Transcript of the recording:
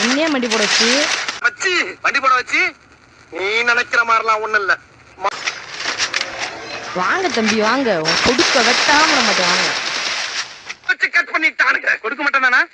என்னையே வண்டி போட வச்சு வண்டி போட வச்சு நீ நினைக்கிற மாதிரிலாம் ஒண்ணும் இல்ல. வாங்க தம்பி வாங்க, கொடுக்க வெட்டாம மாட்டேன் வாங்க. கட் பண்ணிட்டானுங்க, கொடுக்க மாட்டேன்.